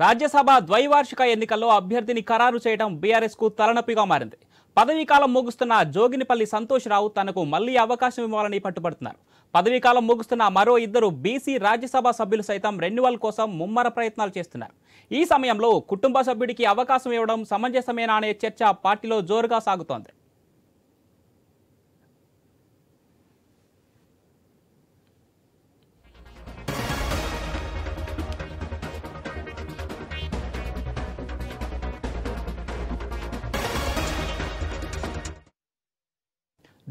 రాజ్యసభ ద్వైవార్షిక ఎన్నికల్లో అభ్యర్థిని ఖరారు చేయడం బీఆర్ఎస్ కు తలనొప్పిగా మారింది. పదవీకాలం ముగుస్తున్న జోగినిపల్లి సంతోష్ రావు తనకు మళ్లీ అవకాశం ఇవ్వాలని పట్టుబడుతున్నారు. పదవీకాలం ముగుస్తున్న మరో ఇద్దరు బీసీ రాజ్యసభ సభ్యులు సైతం రెన్యువల్ కోసం ముమ్మర ప్రయత్నాలు చేస్తున్నారు. ఈ సమయంలో కుటుంబ సభ్యుడికి అవకాశం ఇవ్వడం సమంజసమేనా అనే చర్చ పార్టీలో జోరుగా సాగుతోంది.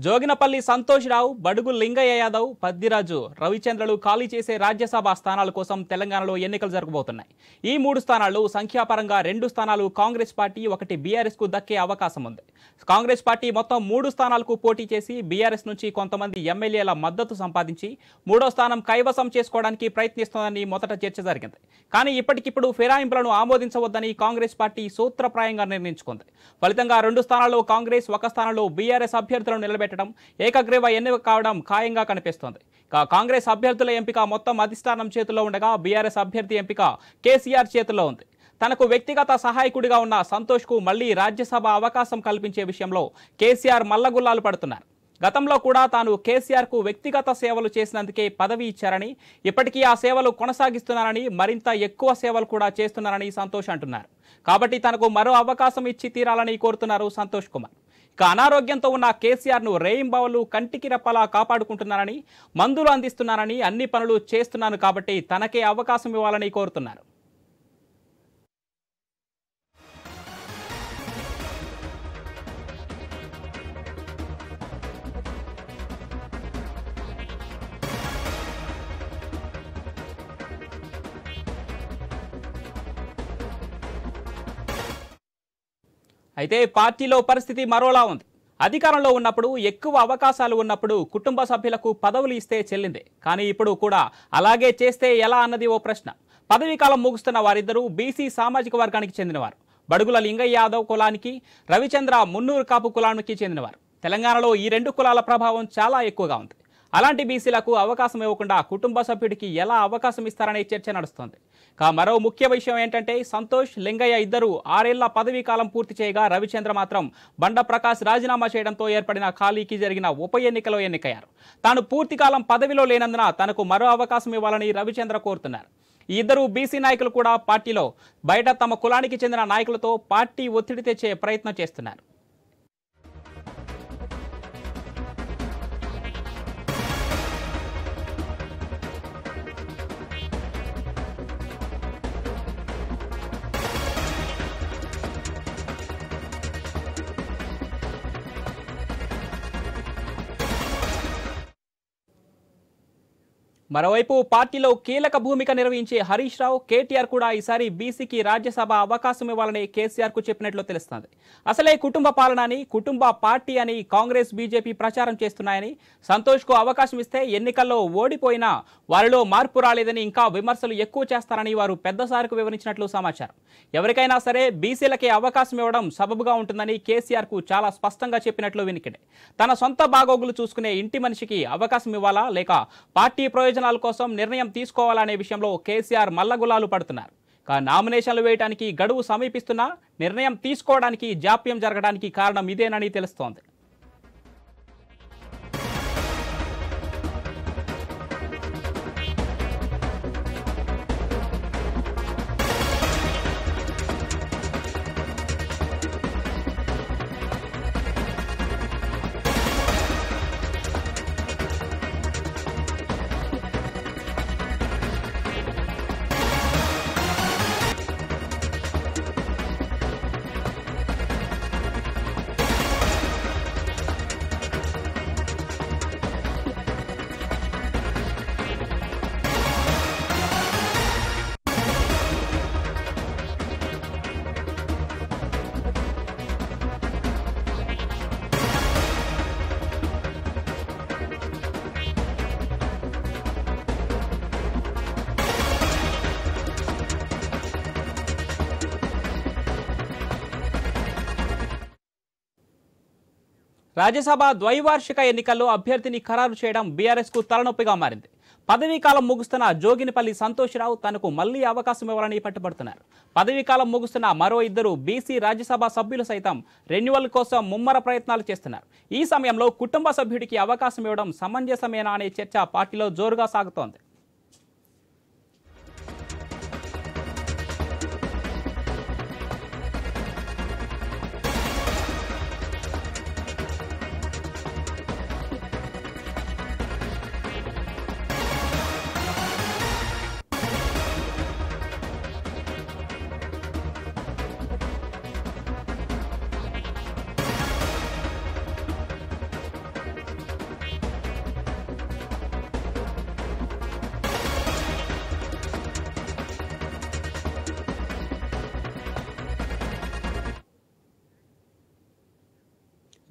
జోగినపల్లి సంతోష్ రావు, బడుగు లింగయ్య యాదవ్, పద్దిరాజు రవిచంద్రలు ఖాళీ చేసే రాజ్యసభ స్థానాల కోసం తెలంగాణలో ఎన్నికలు జరగబోతున్నాయి. ఈ 3 స్థానాలు సంఖ్యాపరంగా 2 స్థానాలు కాంగ్రెస్ పార్టీ, 1 బీఆర్ఎస్ కు దక్కే అవకాశం ఉంది. కాంగ్రెస్ పార్టీ మొత్తం 3 స్థానాలకు పోటీ చేసి బీఆర్ఎస్ నుంచి కొంతమంది ఎమ్మెల్యేల మద్దతు సంపాదించి 3వ స్థానం కైవసం చేసుకోవడానికి ప్రయత్నిస్తోందని మొదట చర్చ జరిగింది. కానీ ఇప్పటికిప్పుడు ఫిరాయింపులను ఆమోదించవద్దని కాంగ్రెస్ పార్టీ సూత్రప్రాయంగా నిర్ణయించుకుంది. ఫలితంగా 2 స్థానాల్లో కాంగ్రెస్, 1 స్థానంలో బీఆర్ఎస్ అభ్యర్థులను నిలబెట్టడం ఏకగ్రీవ ఎన్నిక కావడం ఖాయంగా కనిపిస్తోంది. కాంగ్రెస్ అభ్యర్థుల ఎంపిక మొత్తం అధిష్టానం చేతుల్లో ఉండగా బీఆర్ఎస్ అభ్యర్థి ఎంపిక కేసీఆర్ చేతుల్లో ఉంది. తనకు వ్యక్తిగత సహాయకుడిగా ఉన్న సంతోష్ కు మళ్లీ రాజ్యసభ అవకాశం కల్పించే విషయంలో కేసీఆర్ మల్లగుల్లాలు పడుతున్నారు. గతంలో కూడా తాను కేసీఆర్ కు వ్యక్తిగత సేవలు చేసినందుకే పదవి ఇచ్చారని, ఇప్పటికీ ఆ సేవలు కొనసాగిస్తున్నారని, మరింత ఎక్కువ సేవలు కూడా చేస్తున్నారని సంతోష్ అంటున్నారు. కాబట్టి తనకు మరో అవకాశం ఇచ్చి తీరాలని కోరుతున్నారు సంతోష్ కుమార్. అనారోగ్యంతో ఉన్న కేసీఆర్ ను రేయింబావులు కంటికి రెప్పలా కాపాడుకుంటున్నారని, మందులు అందిస్తున్నారని, అన్ని పనులు చేస్తున్నాను కాబట్టి తనకే అవకాశం ఇవ్వాలని కోరుతున్నారు. అయితే పార్టీలో పరిస్థితి మరోలా ఉంది. అధికారంలో ఉన్నప్పుడు ఎక్కువ అవకాశాలు ఉన్నప్పుడు కుటుంబ సభ్యులకు పదవులు ఇస్తే చెల్లిందే. కానీ ఇప్పుడు కూడా అలాగే చేస్తే ఎలా అన్నది ఓ ప్రశ్న. పదవీకాలం ముగుస్తున్న వారిద్దరూ బీసీ సామాజిక వర్గానికి చెందినవారు. బడుగుల లింగయ్య యాదవ్ కులానికి, రవిచంద్ర మున్నూరు కాపు కులానికి చెందినవారు. తెలంగాణలో ఈ 2 కులాల ప్రభావం చాలా ఎక్కువగా ఉంది. అలాంటి బీసీలకు అవకాశం ఇవ్వకుండా కుటుంబ సభ్యుడికి ఎలా అవకాశం ఇస్తారనే చర్చ నడుస్తోంది. మరో ముఖ్య విషయం ఏంటంటే సంతోష్, లింగయ్య ఇద్దరు 6 ఏళ్ల పదవీ కాలం పూర్తి చేయగా రవిచంద్ర మాత్రం బండ ప్రకాష్ రాజీనామా చేయడంతో ఏర్పడిన ఖాళీకి జరిగిన ఉప ఎన్నికలో ఎన్నికయ్యారు. తాను పూర్తికాలం పదవిలో లేనందున తనకు మరో అవకాశం ఇవ్వాలని రవిచంద్ర కోరుతున్నారు. ఈ ఇద్దరు బీసీ నాయకులు కూడా పార్టీలో బయట తమ కులానికి చెందిన నాయకులతో పార్టీ ఒత్తిడి తెచ్చే ప్రయత్నం చేస్తున్నారు. మరోవైపు పార్టీలో కీలక భూమిక నిర్వహించే హరీష్ రావు, కేటీఆర్ కూడా ఈసారి బీసీకి రాజ్యసభ అవకాశం ఇవ్వాలని కేసీఆర్ కు చెప్పినట్లు తెలుస్తోంది. అసలే కుటుంబ పాలన అని, కుటుంబ పార్టీ అని కాంగ్రెస్, బీజేపీ ప్రచారం చేస్తున్నాయని, సంతోష్ కు అవకాశం ఇస్తే ఎన్నికల్లో ఓడిపోయినా వారిలో మార్పు రాలేదని, ఇంకా విమర్శలు ఎక్కువ చేస్తారని వారు పెద్దసారికి వివరించినట్లు సమాచారం. ఎవరికైనా సరే బీసీలకే అవకాశం ఇవ్వడం సబబుగా ఉంటుందని కేసీఆర్ కు చాలా స్పష్టంగా చెప్పినట్లు వినికిడే. తన సొంత బాగోగులు చూసుకునే ఇంటి మనిషికి అవకాశం ఇవ్వాలా లేక పార్టీ ప్రయోజనాల కోసం నిర్ణయం తీసుకోవాలనే విషయంలో కేసీఆర్ మల్లగుల్లాలు పడుతున్నారు. నామినేషన్లు వేయడానికి గడువు సమీపిస్తున్నా నిర్ణయం తీసుకోవడానికి జాప్యం జరగడానికి కారణం ఇదేనని తెలుస్తోంది. రాజ్యసభ ద్వైవార్షిక ఎన్నికల్లో అభ్యర్థిని ఖరారు చేయడం బీఆర్ఎస్కు తలనొప్పిగా మారింది. పదవీకాలం ముగుస్తున్న జోగినిపల్లి సంతోష్రావు తనకు మళ్లీ అవకాశం ఇవ్వాలని పట్టుబడుతున్నారు. పదవీకాలం ముగుస్తున్న మరో ఇద్దరు బీసీ రాజ్యసభ సభ్యులు సైతం రెన్యువల్ కోసం ముమ్మర ప్రయత్నాలు చేస్తున్నారు. ఈ సమయంలో కుటుంబ సభ్యుడికి అవకాశం ఇవ్వడం సమంజసమేనా అనే చర్చ పార్టీలో జోరుగా సాగుతోంది.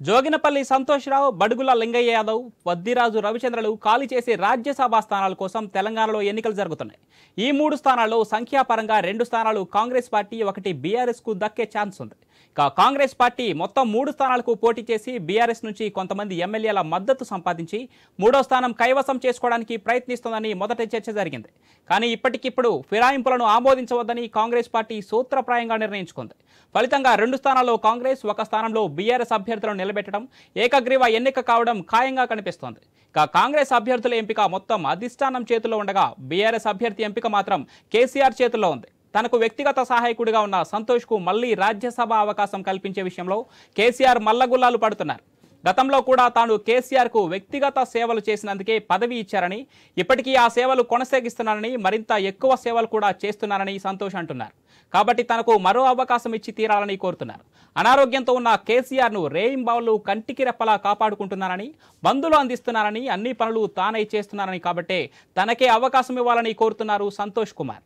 జోగినపల్లి సంతోష్రావు, బడుగుల లింగయ్య యాదవ్, వద్దిరాజు రవిచంద్రలు ఖాళీ చేసే రాజ్యసభ స్థానాల కోసం తెలంగాణలో ఎన్నికలు జరుగుతున్నాయి. ఈ 3 స్థానాల్లో సంఖ్యాపరంగా 2 స్థానాలు కాంగ్రెస్ పార్టీ, 1 బీఆర్ఎస్కు దక్కే ఛాన్స్ ఉంది. ఇక కాంగ్రెస్ పార్టీ మొత్తం 3 స్థానాలకు పోటీ చేసి బీఆర్ఎస్ నుంచి కొంతమంది ఎమ్మెల్యేల మద్దతు సంపాదించి 3వ స్థానం కైవసం చేసుకోవడానికి ప్రయత్నిస్తోందని మొదటి చర్చ జరిగింది. కానీ ఇప్పటికిప్పుడు ఫిరాయింపులను ఆమోదించవద్దని కాంగ్రెస్ పార్టీ సూత్రప్రాయంగా నిర్ణయించుకుంది. ఫలితంగా 2 స్థానాల్లో కాంగ్రెస్, 1 స్థానంలో బీఆర్ఎస్ అభ్యర్థులను నిలబెట్టడం ఏకగ్రీవ ఎన్నిక కావడం ఖాయంగా కనిపిస్తోంది. ఇక కాంగ్రెస్ అభ్యర్థుల ఎంపిక మొత్తం అధిష్టానం చేతుల్లో ఉండగా బీఆర్ఎస్ అభ్యర్థి ఎంపిక మాత్రం కేసీఆర్ చేతుల్లో ఉంది. తనకు వ్యక్తిగత సహాయకుడిగా ఉన్న సంతోష్కు మళ్లీ రాజ్యసభ అవకాశం కల్పించే విషయంలో కేసీఆర్ మల్లగుల్లాలు పడుతున్నారు. గతంలో కూడా తాను కేసీఆర్కు వ్యక్తిగత సేవలు చేసినందుకే పదవి ఇచ్చారని, ఇప్పటికీ ఆ సేవలు కొనసాగిస్తున్నారని, మరింత ఎక్కువ సేవలు కూడా చేస్తున్నారని సంతోష్ అంటున్నారు. కాబట్టి తనకు మరో అవకాశం ఇచ్చి తీరాలని కోరుతున్నారు. అనారోగ్యంతో ఉన్న కేసీఆర్ను రేయింబావులు కంటికి రెప్పలా కాపాడుకుంటున్నారని, బంధులు అందిస్తున్నారని, అన్ని పనులు తానే చేస్తున్నారని, కాబట్టే తనకే అవకాశం ఇవ్వాలని కోరుతున్నారు సంతోష్ కుమార్.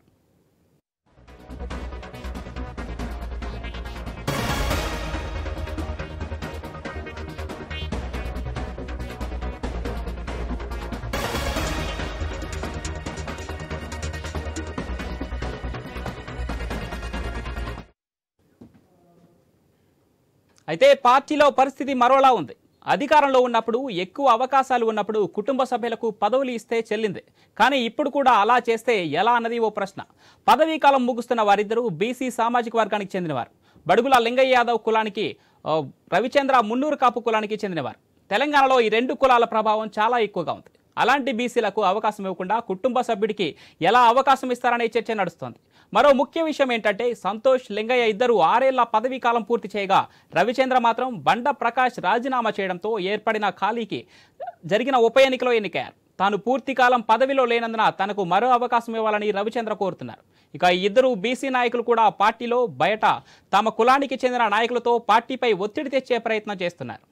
అయితే పార్టీలో పరిస్థితి మరోలా ఉంది. అధికారంలో ఉన్నప్పుడు, ఎక్కువ అవకాశాలు ఉన్నప్పుడు కుటుంబ సభ్యులకు పదవులు ఇస్తే చెల్లింది. కానీ ఇప్పుడు కూడా అలా చేస్తే ఎలా అన్నది ఓ ప్రశ్న. పదవీకాలం ముగుస్తున్న వారిద్దరూ బీసీ సామాజిక వర్గానికి చెందినవారు. బడుగుల లింగయ్య యాదవ్ కులానికి, రవిచంద్ర మున్నూరు కాపు కులానికి చెందినవారు. తెలంగాణలో ఈ 2 కులాల ప్రభావం చాలా ఎక్కువగా ఉంది. అలాంటి బీసీలకు అవకాశం ఇవ్వకుండా కుటుంబ సభ్యుడికి ఎలా అవకాశం ఇస్తారనే చర్చ నడుస్తోంది. మరో ముఖ్య విషయం ఏంటంటే సంతోష్, లింగయ్య ఇద్దరు 6 ఏళ్ల పదవీ కాలం పూర్తి చేయగా రవిచంద్ర మాత్రం బండ ప్రకాష్ రాజీనామా చేయడంతో ఏర్పడిన ఖాళీకి జరిగిన ఉప ఎన్నికలో ఎన్నికయ్యారు. తాను పూర్తి కాలం పదవిలో లేనందున తనకు మరో అవకాశం ఇవ్వాలని రవిచంద్ర కోరుతున్నారు. ఇక ఇద్దరు బీసీ నాయకులు కూడా పార్టీలో, బయట తమ కులానికి చెందిన నాయకులతో పార్టీపై ఒత్తిడి తెచ్చే ప్రయత్నం చేస్తున్నారు.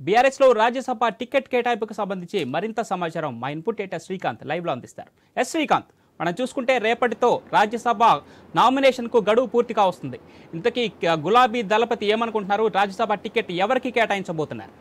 బీఆర్ఎస్లో రాజ్యసభ టికెట్ కేటాయింపుకు సంబంధించి మరింత సమాచారం మా ఇన్పుట్ ఎడిటర్ శ్రీకాంత్ లైవ్లో అందిస్తారు. శ్రీకాంత్, మనం చూసుకుంటే రేపటితో రాజ్యసభ నామినేషన్కు గడువు పూర్తిగా వస్తుంది. ఇంతకీ గులాబీ దళపతి ఏమనుకుంటున్నారు? రాజ్యసభ టికెట్ ఎవరికి కేటాయించబోతున్నారు?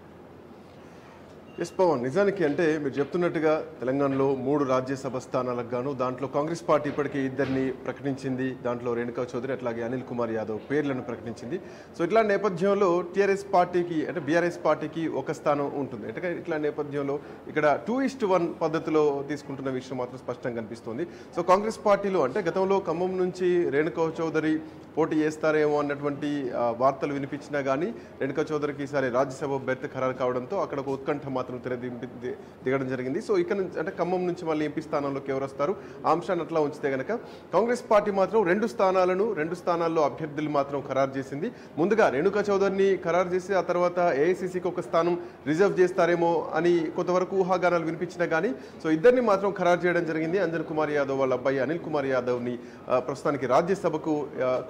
ఎస్ పవన్, నిజానికి అంటే మీరు చెప్తున్నట్టుగా తెలంగాణలో 3 రాజ్యసభ స్థానాలకు గాను దాంట్లో కాంగ్రెస్ పార్టీ ఇప్పటికే 2 ప్రకటించింది. దాంట్లో రేణుకా చౌదరి అట్లాగే అనిల్ కుమార్ యాదవ్ పేర్లను ప్రకటించింది. సో ఇట్లా నేపథ్యంలో టీఆర్ఎస్ పార్టీకి అంటే బీఆర్ఎస్ పార్టీకి 1 స్థానం ఉంటుంది. అంటే ఇట్లా నేపథ్యంలో ఇక్కడ 2:1 పద్ధతిలో తీసుకుంటున్న విషయం మాత్రం స్పష్టంగా కనిపిస్తుంది. సో కాంగ్రెస్ పార్టీలో అంటే గతంలో ఖమ్మం నుంచి రేణుకా చౌదరి పోటీ చేస్తారేమో అన్నటువంటి వార్తలు వినిపించినా కానీ రేణుకా చౌదరికి ఈసారి రాజ్యసభ బెర్త్ ఖరారు కావడంతో అక్కడ ఒక ఉత్కంఠ మాత్రం మాత్రం దిగడం జరిగింది. సో ఇక్కడ నుంచి అంటే ఖమ్మం నుంచి మళ్ళీ ఎంపీ స్థానంలోకి ఎవరు వస్తారు ఆ అంశాన్ని అట్లా ఉంచితే గనక కాంగ్రెస్ పార్టీ మాత్రం 2 స్థానాల్లో అభ్యర్థులు మాత్రం ఖరారు చేసింది. ముందుగా రేణుకా చౌదరిని ఖరారు చేసి ఆ తర్వాత ఏఐసీసీకి ఒక స్థానం రిజర్వ్ చేస్తారేమో అని కొంతవరకు ఊహాగానాలు వినిపించినా కానీ సో ఇద్దరిని మాత్రం ఖరారు చేయడం జరిగింది. అంజన్ కుమార్ యాదవ్ వాళ్ళ అబ్బాయి అనిల్ కుమార్ యాదవ్ని ప్రస్తుతానికి రాజ్యసభకు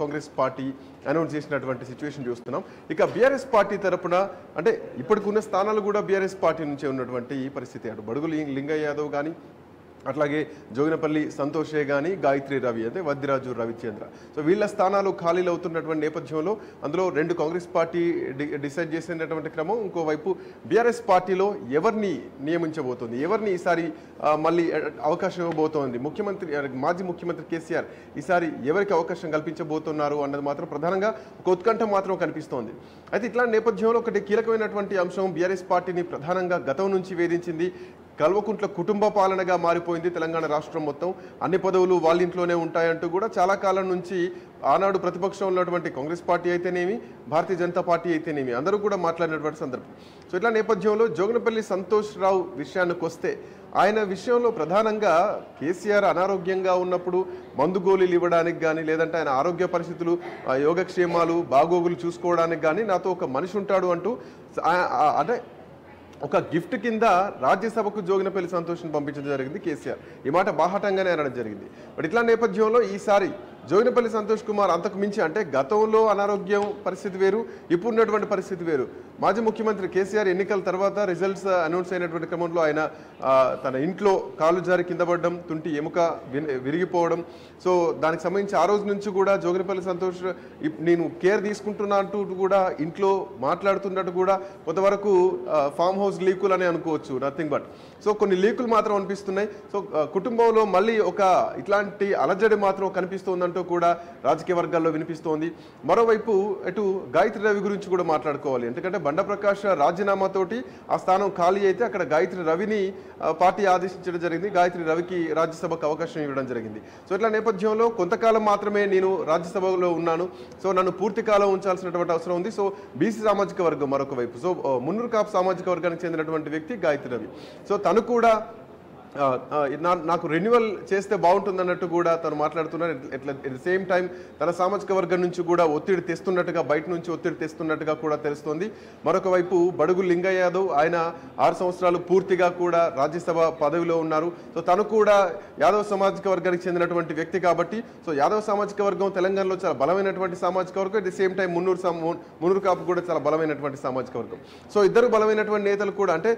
కాంగ్రెస్ పార్టీ అనౌన్స్ చేసినటువంటి సిచ్యువేషన్ చూస్తున్నాం. ఇక బీఆర్ఎస్ పార్టీ తరపున అంటే ఇప్పటికున్న స్థానాలు కూడా బీఆర్ఎస్ పార్టీ నుంచే ఉన్నటువంటి ఈ పరిస్థితి. అటు బడుగు లింగయ్య యాదవ్ కానీ అట్లాగే జోగినపల్లి సంతోషే కానీ గాయత్రి రవి అంటే వద్దిరాజు రవిచంద్ర సో వీళ్ళ స్థానాలు ఖాళీలు అవుతున్నటువంటి నేపథ్యంలో అందులో 2 కాంగ్రెస్ పార్టీ డిసైడ్ చేసినటువంటి క్రమం, ఇంకోవైపు బీఆర్ఎస్ పార్టీలో ఎవరిని నియమించబోతోంది, ఎవరిని ఈసారి మళ్ళీ అవకాశం ఇవ్వబోతోంది, మాజీ ముఖ్యమంత్రి కేసీఆర్ ఈసారి ఎవరికి అవకాశం కల్పించబోతున్నారు అన్నది మాత్రం ప్రధానంగా ఒక ఉత్కంఠ మాత్రం కనిపిస్తోంది. అయితే ఇట్లాంటి నేపథ్యంలో ఒకటి కీలకమైనటువంటి అంశం బీఆర్ఎస్ పార్టీని ప్రధానంగా గతం నుంచి వేధించింది. కల్వకుంట్ల కుటుంబ పాలనగా మారిపోయింది తెలంగాణ రాష్ట్రం మొత్తం. అన్ని పదవులు వాళ్ళ ఇంట్లోనే ఉంటాయంటూ కూడా చాలా కాలం నుంచి ఆనాడు ప్రతిపక్షం ఉన్నటువంటి కాంగ్రెస్ పార్టీ అయితేనేమి భారతీయ జనతా పార్టీ అయితేనేమి అందరూ కూడా మాట్లాడినటువంటి సందర్భం. సో ఇట్లా నేపథ్యంలో జోగినపల్లి సంతోష్ రావు విషయానికి వస్తే ఆయన విషయంలో ప్రధానంగా కేసీఆర్ అనారోగ్యంగా ఉన్నప్పుడు మందు గోళీలు ఇవ్వడానికి కానీ లేదంటే ఆయన ఆరోగ్య పరిస్థితులు యోగక్షేమాలు బాగోగులు చూసుకోవడానికి కానీ నాతో ఒక మనిషి ఉంటాడు అంటూ అంటే ఒక గిఫ్ట్ కింద రాజ్యసభకు జోగినపల్లి సంతోష్ని పంపించడం జరిగింది కేసీఆర్. ఈ మాట బాహాటంగానే అనడం జరిగింది. బట్ ఇట్లా నేపథ్యంలో ఈసారి జోగినపల్లి సంతోష్ కుమార్ అంతకు మించి అంటే గతంలో అనారోగ్యం పరిస్థితి వేరు, ఇప్పుడు ఉన్నటువంటి పరిస్థితి వేరు. మాజీ ముఖ్యమంత్రి కేసీఆర్ ఎన్నికల తర్వాత రిజల్ట్స్ అనౌన్స్ అయినటువంటి క్రమంలో ఆయన తన ఇంట్లో కాలు జారి కింద పడడం, తుంటి ఎముక విరిగిపోవడం. సో దానికి సంబంధించి ఆ రోజు నుంచి కూడా జోగినపల్లి సంతోష్ నేను కేర్ తీసుకుంటున్నా అంటూ కూడా ఇంట్లో మాట్లాడుతున్నట్టు కూడా కొంతవరకు ఫామ్ హౌస్ లీకులు అని అనుకోవచ్చు, నథింగ్ బట్. సో కొన్ని లీకులు మాత్రం అనిపిస్తున్నాయి. సో కుటుంబంలో మళ్ళీ ఒక ఇట్లాంటి అలజడి మాత్రం కనిపిస్తోందంటూ కూడా రాజకీయ వర్గాల్లో వినిపిస్తోంది. మరోవైపు ఇటు గాయత్రి రవి గురించి కూడా మాట్లాడుకోవాలి. ఎందుకంటే బండ ప్రకాష్ రాజీనామాతోటి ఆ స్థానం ఖాళీ అయితే అక్కడ గాయత్రి రవిని పార్టీ ఆదేశించడం జరిగింది. గాయత్రి రవికి రాజ్యసభకు అవకాశం ఇవ్వడం జరిగింది. సో ఇట్లా నేపథ్యంలో కొంతకాలం మాత్రమే నేను రాజ్యసభలో ఉన్నాను, సో నన్ను పూర్తి కాలం ఉంచాల్సినటువంటి అవసరం ఉంది. సో బీసీ సామాజిక వర్గం మరొక వైపు, సో మున్నూరు కాపు సామాజిక వర్గానికి చెందినటువంటి వ్యక్తి గాయత్రి రవి. సో తను కూడా నాకు రెన్యువల్ చేస్తే బాగుంటుంది అన్నట్టు కూడా తను మాట్లాడుతున్నారు. ఎట్ ద సేమ్ టైం తన సామాజిక వర్గం నుంచి కూడా ఒత్తిడి తెస్తున్నట్టుగా, బయట నుంచి ఒత్తిడి తెస్తున్నట్టుగా కూడా తెలుస్తోంది. మరొక వైపు బడుగు లింగయ్య యాదవ్ ఆయన 6 సంవత్సరాలు పూర్తిగా కూడా రాజ్యసభ పదవిలో ఉన్నారు. సో తను కూడా యాదవ్ సామాజిక వర్గానికి చెందినటువంటి వ్యక్తి కాబట్టి సో యాదవ్ సామాజిక వర్గం తెలంగాణలో చాలా బలమైనటువంటి సామాజిక వర్గం. At the same time Munnuru Kapu కూడా చాలా బలమైనటువంటి సామాజిక వర్గం. సో ఇద్దరు బలమైనటువంటి నేతలు కూడా అంటే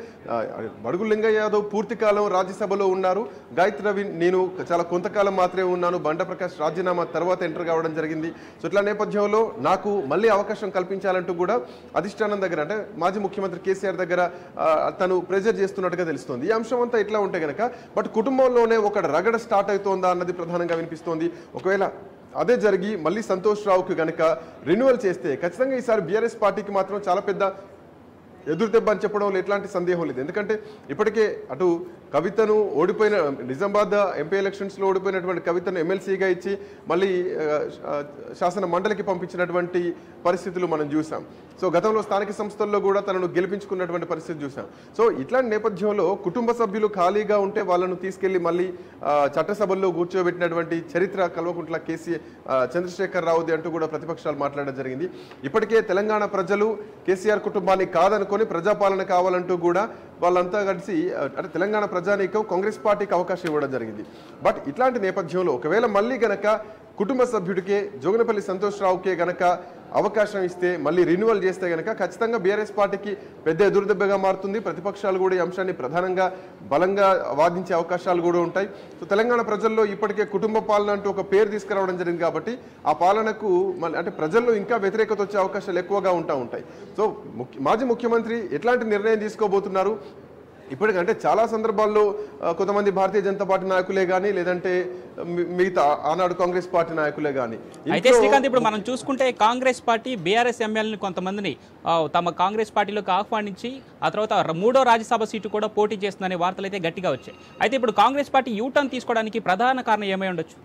బడుగు లింగయ్య యాదవ్ పూర్తి కాలం రాజ్యసభలో ఉన్నారు, గాయత్రి రవి నేను చాలా కొంతకాలం మాత్రమే ఉన్నాను, బండ ప్రకాష్ రాజీనామా తర్వాత ఎంటర్ కావడం జరిగింది. సో ఇట్లా నేపథ్యంలో నాకు మళ్ళీ అవకాశం కల్పించాలంటూ కూడా అధిష్టానం దగ్గర అంటే మాజీ ముఖ్యమంత్రి కేసీఆర్ దగ్గర తను ప్రెజర్ చేస్తున్నట్టుగా తెలుస్తోంది. ఈ అంశం అంతా ఇట్లా ఉంటే కనుక బట్ కుటుంబంలోనే ఒక రగడ స్టార్ట్ అవుతోందా అన్నది ప్రధానంగా వినిపిస్తోంది. ఒకవేళ అదే జరిగి మళ్ళీ సంతోష్ రావుకి కనుక రెన్యువల్ చేస్తే ఖచ్చితంగా ఈసారి బీఆర్ఎస్ పార్టీకి మాత్రం చాలా పెద్ద ఎదురుదెబ్బ అని చెప్పడంలో ఎట్లాంటి సందేహం లేదు. ఎందుకంటే ఇప్పటికే అటు కవితను ఓడిపోయిన నిజామాబాద్ ఎంపీ ఎలక్షన్స్లో ఓడిపోయినటువంటి కవితను ఎమ్మెల్సీగా ఇచ్చి మళ్ళీ శాసన మండలికి పంపించినటువంటి పరిస్థితులు మనం చూసాం. సో గతంలో స్థానిక సంస్థల్లో కూడా తనను గెలిపించుకున్నటువంటి పరిస్థితి చూసాం. సో ఇట్లాంటి నేపథ్యంలో కుటుంబ సభ్యులు ఖాళీగా ఉంటే వాళ్ళను తీసుకెళ్లి మళ్ళీ చట్టసభల్లో కూర్చోబెట్టినటువంటి చరిత్ర కల్వకుంట్ల చంద్రశేఖర్ రావుది అంటూ కూడా ప్రతిపక్షాలు మాట్లాడడం జరిగింది. ఇప్పటికే తెలంగాణ ప్రజలు కేసీఆర్ కుటుంబాన్ని కాదనుకొని ప్రజాపాలన కావాలంటూ కూడా వాళ్ళంతా కలిసి అంటే తెలంగాణ ప్రజానీకం కాంగ్రెస్ పార్టీకి అవకాశం ఇవ్వడం జరిగింది. బట్ ఇట్లాంటి నేపథ్యంలో ఒకవేళ మళ్ళీ గనక కుటుంబ సభ్యుడికే జోగినపల్లి సంతోష్ రావుకే గనక అవకాశం ఇస్తే మళ్ళీ రెన్యువల్ చేస్తే గనక ఖచ్చితంగా బీఆర్ఎస్ పార్టీకి పెద్ద ఎదురుదెబ్బగా మారుతుంది. ప్రతిపక్షాలు కూడా ఈ అంశాన్ని ప్రధానంగా బలంగా వాదించే అవకాశాలు కూడా ఉంటాయి. సో తెలంగాణ ప్రజల్లో ఇప్పటికే కుటుంబ పాలన అంటూ ఒక పేరు తీసుకురావడం జరిగింది కాబట్టి ఆ పాలనకు అంటే ప్రజల్లో ఇంకా వ్యతిరేకత వచ్చే అవకాశాలు ఎక్కువగా ఉంటాయి. సో మాజీ ముఖ్యమంత్రి ఎట్లాంటి నిర్ణయం తీసుకోబోతున్నారు ఇప్పటికంటే చాలా సందర్భాల్లో కొంతమంది భారతీయ జనతా పార్టీ నాయకులే కానీ లేదంటే మిగతా ఆనాడు కాంగ్రెస్ పార్టీ నాయకులే కానీ అయితే శ్రీకాంత్ ఇప్పుడు మనం చూసుకుంటే కాంగ్రెస్ పార్టీ బీఆర్ఎస్ ఎమ్మెల్యేని కొంతమందిని తమ కాంగ్రెస్ పార్టీలోకి ఆహ్వానించి ఆ తర్వాత 3వ రాజ్యసభ సీటు కూడా పోటీ చేస్తుందనే వార్తలు అయితే గట్టిగా వచ్చాయి. అయితే ఇప్పుడు కాంగ్రెస్ పార్టీ యూటర్న్ తీసుకోవడానికి ప్రధాన కారణం ఏమై ఉండొచ్చు?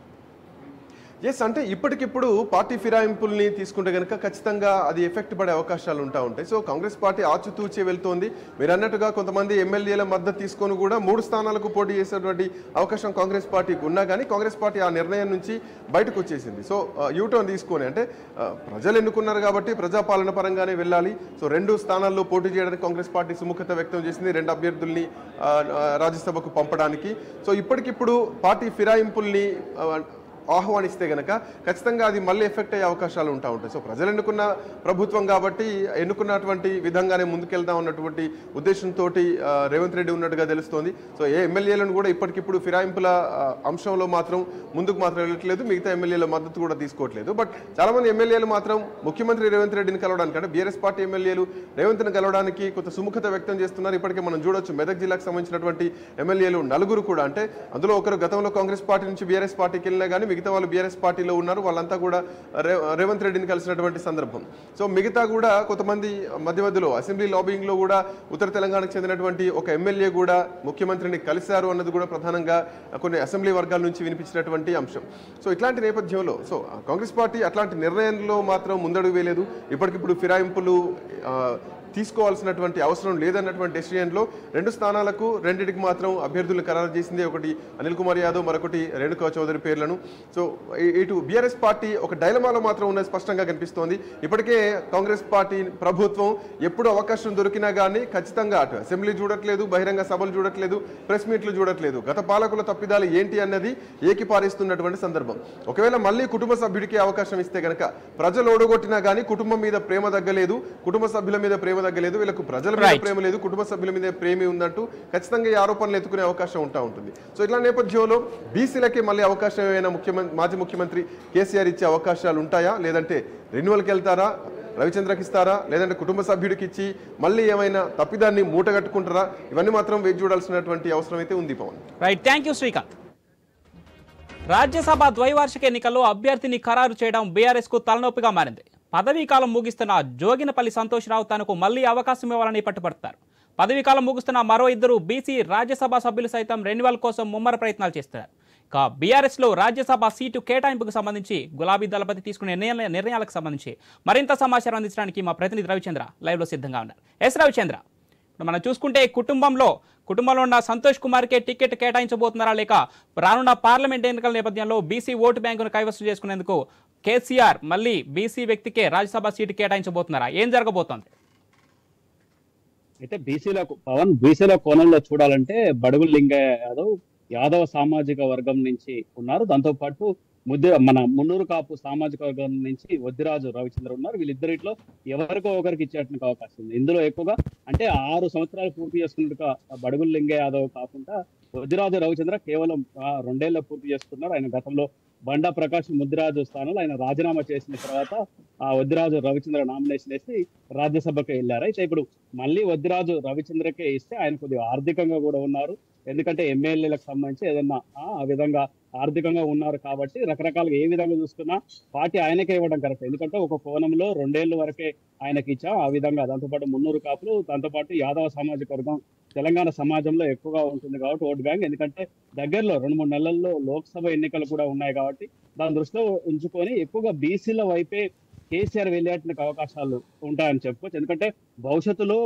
ఎస్, అంటే ఇప్పటికిప్పుడు పార్టీ ఫిరాయింపుల్ని తీసుకుంటే కనుక ఖచ్చితంగా అది ఎఫెక్ట్ పడే అవకాశాలు ఉంటాయి. సో కాంగ్రెస్ పార్టీ ఆచితూచే వెళ్తోంది. మీరు అన్నట్టుగా కొంతమంది ఎమ్మెల్యేల మద్దతు తీసుకొని కూడా 3 స్థానాలకు పోటీ చేసేటువంటి అవకాశం కాంగ్రెస్ పార్టీకి ఉన్నా కానీ కాంగ్రెస్ పార్టీ ఆ నిర్ణయం నుంచి బయటకు వచ్చేసింది. సో యూటర్న్ తీసుకొని అంటే ప్రజలు ఎన్నుకున్నారు కాబట్టి ప్రజాపాలన పరంగానే వెళ్ళాలి. సో 2 స్థానాల్లో పోటీ చేయడానికి కాంగ్రెస్ పార్టీ సుముఖత వ్యక్తం చేసింది, 2 అభ్యర్థుల్ని రాజ్యసభకు పంపడానికి. సో ఇప్పటికిప్పుడు పార్టీ ఫిరాయింపుల్ని ఆహ్వానిస్తే గనక ఖచ్చితంగా అది మళ్ళీ ఎఫెక్ట్ అయ్యే అవకాశాలు ఉంటాయి. సో ప్రజలు ఎన్నుకున్న ప్రభుత్వం కాబట్టి ఎన్నుకున్నటువంటి విధంగానే ముందుకెళ్దాం అన్నటువంటి ఉద్దేశంతో రేవంత్ రెడ్డి ఉన్నట్టుగా తెలుస్తోంది. సో ఏ ఎమ్మెల్యేలను కూడా ఇప్పటికిప్పుడు ఫిరాయింపుల అంశంలో మాత్రం ముందుకు మాత్రం వెళ్ళట్లేదు, మిగతా ఎమ్మెల్యేల మద్దతు కూడా తీసుకోవట్లేదు. బట్ చాలా మంది ఎమ్మెల్యేలు మాత్రం ముఖ్యమంత్రి రేవంత్ రెడ్డిని కలవడానికి అంటే బీఆర్ఎస్ పార్టీ ఎమ్మెల్యేలు రేవంత్ని కలవడానికి కొంత సుముఖత వ్యక్తం చేస్తున్నారు. ఇప్పటికే మనం చూడొచ్చు మెదక్ జిల్లాకు సంబంధించినటువంటి ఎమ్మెల్యేలు 4 కూడా, అంటే అందులో ఒకరు గతంలో కాంగ్రెస్ పార్టీ నుంచి బీఆర్ఎస్ పార్టీకి వెళ్ళినా కానీ మిగతా వాళ్ళు బీఆర్ఎస్ పార్టీలో ఉన్నారు. వాళ్ళంతా కూడా రేవంత్ రెడ్డిని కలిసినటువంటి సందర్భం. సో మిగతా కూడా కొంతమంది మధ్యలో అసెంబ్లీ లాబింగ్ లో కూడా ఉత్తర తెలంగాణకు చెందినటువంటి ఒక ఎమ్మెల్యే కూడా ముఖ్యమంత్రిని కలిశారు అన్నది కూడా ప్రధానంగా కొన్ని అసెంబ్లీ వర్గాల నుంచి వినిపించినటువంటి అంశం. సో ఇట్లాంటి నేపథ్యంలో సో కాంగ్రెస్ పార్టీ అట్లాంటి నిర్ణయంలో మాత్రం ముందడుగు వేయలేదు. ఇప్పటికిప్పుడు ఫిరాయింపులు తీసుకోవాల్సినటువంటి అవసరం లేదన్నటువంటి డెసిషన్లో 2 స్థానాలకు 2టికి మాత్రం అభ్యర్థులను ఖరారు చేసింది. ఒకటి అనిల్ కుమార్ యాదవ్, మరొకటి రేణుకా చౌదరి పేర్లను. సో ఇటు బీఆర్ఎస్ పార్టీ ఒక డైలమాలో మాత్రం ఉన్నది స్పష్టంగా కనిపిస్తోంది. ఇప్పటికే కాంగ్రెస్ పార్టీ ప్రభుత్వం ఎప్పుడు అవకాశం దొరికినా కానీ ఖచ్చితంగా అటు అసెంబ్లీ చూడట్లేదు, బహిరంగ సభలు చూడట్లేదు, ప్రెస్ మీట్లు చూడట్లేదు. గత పాలకుల తప్పిదాలు ఏంటి అన్నది ఏకిపారేస్తున్నటువంటి సందర్భం. ఒకవేళ మళ్ళీ కుటుంబ సభ్యుడికి అవకాశం ఇస్తే కనుక ప్రజలు ఓడగొట్టినా కానీ కుటుంబం మీద ప్రేమ తగ్గలేదు, కుటుంబ సభ్యుల మీద ప్రేమ తగ్గలేదు, వీళ్ళకు ప్రజల మీద ప్రేమ లేదు, కుటుంబ సభ్యుల మీద ప్రేమ ఉందంటూ ఖచ్చితంగా ఈ ఆరోపణలు ఎత్తుకునే అవకాశం ఉంటుంది. సో ఇట్లా నేపథ్యంలో బీసీలకే మళ్ళీ అవకాశం ఏమైనా మాజీ ముఖ్యమంత్రి కేసీఆర్ ఇచ్చే అవకాశాలు ఉంటాయా, లేదంటే రెన్యువల్కి వెళ్తారా, రవిచంద్రకి ఇస్తారా, లేదంటే కుటుంబ సభ్యుడికి ఇచ్చి మళ్ళీ ఏమైనా తప్పిదాన్ని మూటగట్టుకుంటారా, ఇవన్నీ మాత్రం వేచి చూడాల్సినటువంటి అవసరం అయితే ఉంది. Pawan right, thank you Srikanth. రాజ్యసభ ద్వైవార్షిక ఎన్నికల్లో అభ్యర్థిని ఖరారు చేయడం బీఆర్ఎస్ కు తలనొప్పిగా మారింది. పదవీకాలం ముగిస్తున్న జోగినపల్లి సంతోష్రావు తనకు మళ్లీ అవకాశం ఇవ్వాలని పట్టుపడతారు. పదవీకాలం ముగుస్తున్న మరో 2 బీసీ రాజ్యసభ సభ్యులు సైతం రెన్యువల్ కోసం ముమ్మర ప్రయత్నాలు చేస్తున్నారు. ఇక బీఆర్ఎస్ లో రాజ్యసభ సీటు కేటాయింపుకు సంబంధించి గులాబీ దళపతి తీసుకునే నిర్ణయాలకు సంబంధించి మరింత సమాచారం అందించడానికి మా ప్రతినిధి రవిచంద్ర లైవ్ లో సిద్ధంగా ఉన్నారు. ఎస్ రవిచంద్ర, మనం చూసుకుంటే కుటుంబంలో ఉన్న సంతోష్ కుమార్కే టికెట్ కేటాయించబోతున్నారా, లేక రానున్న పార్లమెంట్ ఎన్నికల నేపథ్యంలో బీసీ ఓటు బ్యాంకును కైవసం చేసుకునేందుకు కేసీఆర్ మళ్ళీ బీసీ వ్యక్తికే రాజ్యసభ సీటు కేటాయించబోతున్నారా, ఏం జరగబోతోంది? అయితే బీసీల కోణంలో చూడాలంటే బడుగుల లింగయ్య యాదవ సామాజిక వర్గం నుంచి ఉన్నారు. దాంతో పాటు మన మున్నూరు కాపు సామాజిక వర్గం నుంచి వద్దిరాజు రవిచంద్ర ఉన్నారు. వీళ్ళిద్దరిట్లో ఎవరికో ఒకరికి ఇచ్చేటువంటి అవకాశం ఉంది. ఇందులో ఎక్కువగా అంటే 6 సంవత్సరాలు పూర్తి చేసుకున్నట్టుగా బడుగుల లింగయ్య యాదవ్ కాకుండా వద్దిరాజు రవిచంద్ర కేవలం 2 ఏళ్ల పూర్తి చేసుకున్నారు. ఆయన గతంలో బండా ప్రకాష్ ముద్దిరాజు స్థానంలో ఆయన రాజీనామా చేసిన తర్వాత ఆ వద్దిరాజు రవిచంద్ర నామినేషన్ వేసి రాజ్యసభకి వెళ్ళారు. అయితే ఇప్పుడు మళ్ళీ వద్దిరాజు రవిచంద్రకే ఇస్తే ఆయన కొద్దిగా ఆర్థికంగా కూడా ఉన్నారు. ఎందుకంటే ఎమ్మెల్యేలకు సంబంధించి ఏదన్నా ఆ విధంగా ఆర్థికంగా ఉన్నారు కాబట్టి రకరకాలుగా ఏ విధంగా చూసుకున్నా పార్టీ ఆయనకే ఇవ్వడం కరెక్ట్. ఎందుకంటే ఒక కోణంలో 2 ఏళ్ల వరకే ఆయనకి ఇచ్చాం. ఆ విధంగా దాంతోపాటు మున్నూరు కాపులు, దాంతోపాటు యాదవ సామాజిక వర్గం తెలంగాణ సమాజంలో ఎక్కువగా ఉంటుంది కాబట్టి ఓటు బ్యాంక్. ఎందుకంటే దగ్గరలో 2-3 నెలల్లో లోక్సభ ఎన్నికలు కూడా ఉన్నాయి కాబట్టి దాని దృష్టిలో ఉంచుకొని ఎక్కువగా బీసీల వైపే కేసీఆర్ వెళ్ళేటువంటి అవకాశాలు ఉంటాయని చెప్పుకోవచ్చు. ఎందుకంటే భవిష్యత్తులో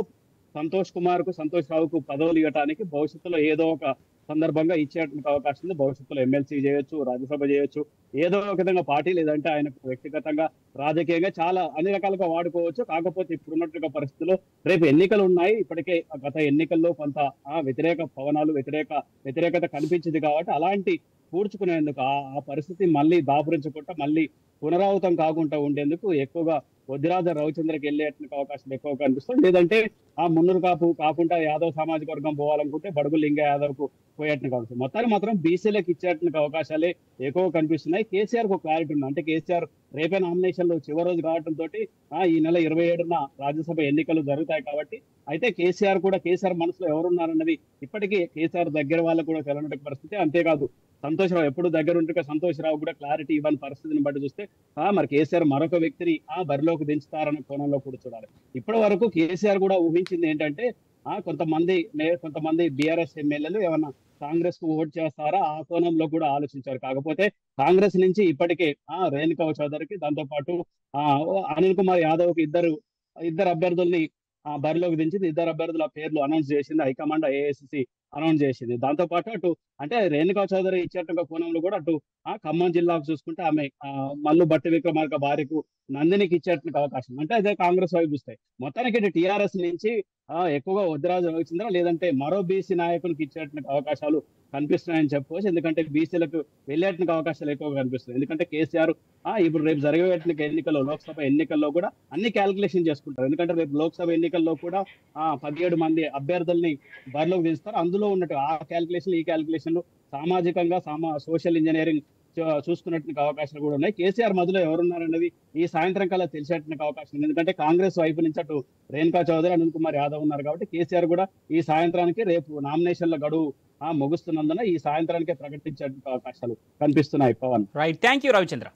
సంతోష్ రావుకు పదవులు ఇవ్వడానికి భవిష్యత్తులో ఏదో ఒక సందర్భంగా ఇచ్చేటువంటి అవకాశం ఉంది. భవిష్యత్తులో ఎమ్మెల్సీ చేయొచ్చు, రాజ్యసభ చేయొచ్చు, ఏదో ఒక విధంగా పార్టీ లేదంటే ఆయనకు వ్యక్తిగతంగా రాజకీయంగా చాలా అన్ని రకాలుగా వాడుకోవచ్చు. కాకపోతే ఇప్పుడున్నట్టుగా పరిస్థితుల్లో రేపు ఎన్నికలు ఉన్నాయి. ఇప్పటికే గత ఎన్నికల్లో కొంత వ్యతిరేక పవనాలు వ్యతిరేకత కనిపించింది కాబట్టి అలాంటి పూడ్చుకునేందుకు ఆ పరిస్థితి మళ్ళీ దాపురించకుండా మళ్ళీ పునరావృతం కాకుండా ఉండేందుకు ఎక్కువగా వద్దిరాజ రవిచంద్రకి వెళ్ళేటువంటి అవకాశం ఎక్కువ కనిపిస్తుంది. లేదంటే ఆ మున్నూరు కాపు కాకుండా యాదవ్ సామాజిక వర్గం పోవాలనుకుంటే బడుగు లింగ యాదవ్ కు పోయేటువంటి అవకాశం. మొత్తాన్ని మాత్రం బీసీలకు ఇచ్చేటువంటి అవకాశాలే ఎక్కువ కనిపిస్తున్నాయి. కేసీఆర్ కు క్లారిటీ ఉంది. అంటే కేసీఆర్ రేపే నామినేషన్లు చివరి రోజు కావడంతో ఈ నెల 27న రాజ్యసభ ఎన్నికలు జరుగుతాయి కాబట్టి అయితే కేసీఆర్ మనసులో ఎవరున్నారన్నది ఇప్పటికీ కేసీఆర్ దగ్గర వాళ్ళకు కూడా తెలియని పరిస్థితి. అంతేకాదు సంతోషరావు ఎప్పుడు దగ్గర ఉంటే సంతోషరావు కూడా క్లారిటీ ఇవ్వని పరిస్థితిని బట్టి చూస్తే మరి కేసీఆర్ మరొక వ్యక్తిని బరిలోకి దించుతారన్న కోణంలో కూడా చూడాలి. ఇప్పటి వరకు కేసీఆర్ కూడా ఊహించింది ఏంటంటే కొంతమంది బీఆర్ఎస్ ఎమ్మెల్యేలు ఏమన్నా కాంగ్రెస్ కు ఓటు చేస్తారా ఆ కోణంలో కూడా ఆలోచించారు. కాకపోతే కాంగ్రెస్ నుంచి ఇప్పటికే రేణుకా చౌదరికి, దాంతో పాటు అనిల్ కుమార్ యాదవ్ కి ఇద్దరు అభ్యర్థుల్ని బరిలోకి దించింది. ఇద్దరు అభ్యర్థుల పేర్లు అనౌన్స్ చేసింది హైకమాండ్, ఏఐసిసి అనౌన్స్ చేసింది. దాంతో పాటు అటు అంటే రేణుకా చౌదరి ఇచ్చేట కోణంలో కూడా అటు ఖమ్మం జిల్లాకు చూసుకుంటే ఆమె మల్లు బట్టి విక్రమార్క భార్యకు నందినికి ఇచ్చేట అవకాశం, అంటే అదే కాంగ్రెస్ వైపు ఇస్తాయి. మొత్తానికి ఇటు టీఆర్ఎస్ నుంచి ఎక్కువగా వద్దిరాజు రవిచంద్ర లేదంటే మరో బీసీ నాయకునికి ఇచ్చేట అవకాశాలు కనిపిస్తున్నాయని చెప్పుకోవచ్చు. ఎందుకంటే బీసీలకు వెళ్ళేట అవకాశాలు ఎక్కువగా కనిపిస్తున్నాయి. ఎందుకంటే కేసీఆర్ ఇప్పుడు రేపు జరిగే ఎన్నికల్లో, లోక్సభ ఎన్నికల్లో కూడా అన్ని క్యాలిక్యులేషన్ చేసుకుంటారు. ఎందుకంటే రేపు లోక్సభ ఎన్నికల్లో కూడా 17 మంది అభ్యర్థుల్ని బరిలోకి దించుతారు. అందులో ఉన్నట్టు ఆ క్యాలిక్యులేషన్ ఈ క్యాలిక్యులేషన్ సామాజికంగా సోషల్ ఇంజనీరింగ్ చూసుకున్నట్టు అవకాశాలు కూడా ఉన్నాయి. కేసీఆర్ మధ్యలో ఎవరున్నారన్నది ఈ సాయంత్రం కల్లా తెలిసేట అవకాశం ఉంది. ఎందుకంటే కాంగ్రెస్ వైపు నుంచి అటు రేణుకా చౌదరి, అనిల్ కుమార్ యాదవ్ ఉన్నారు కాబట్టి కేసీఆర్ కూడా ఈ సాయంత్రానికి రేపు నామినేషన్ల గడువు ముగుస్తున్నందున ఈ సాయంత్రానికే ప్రకటించే అవకాశాలు కనిపిస్తున్నాయి. Pawan, right, thank you Ravichandra.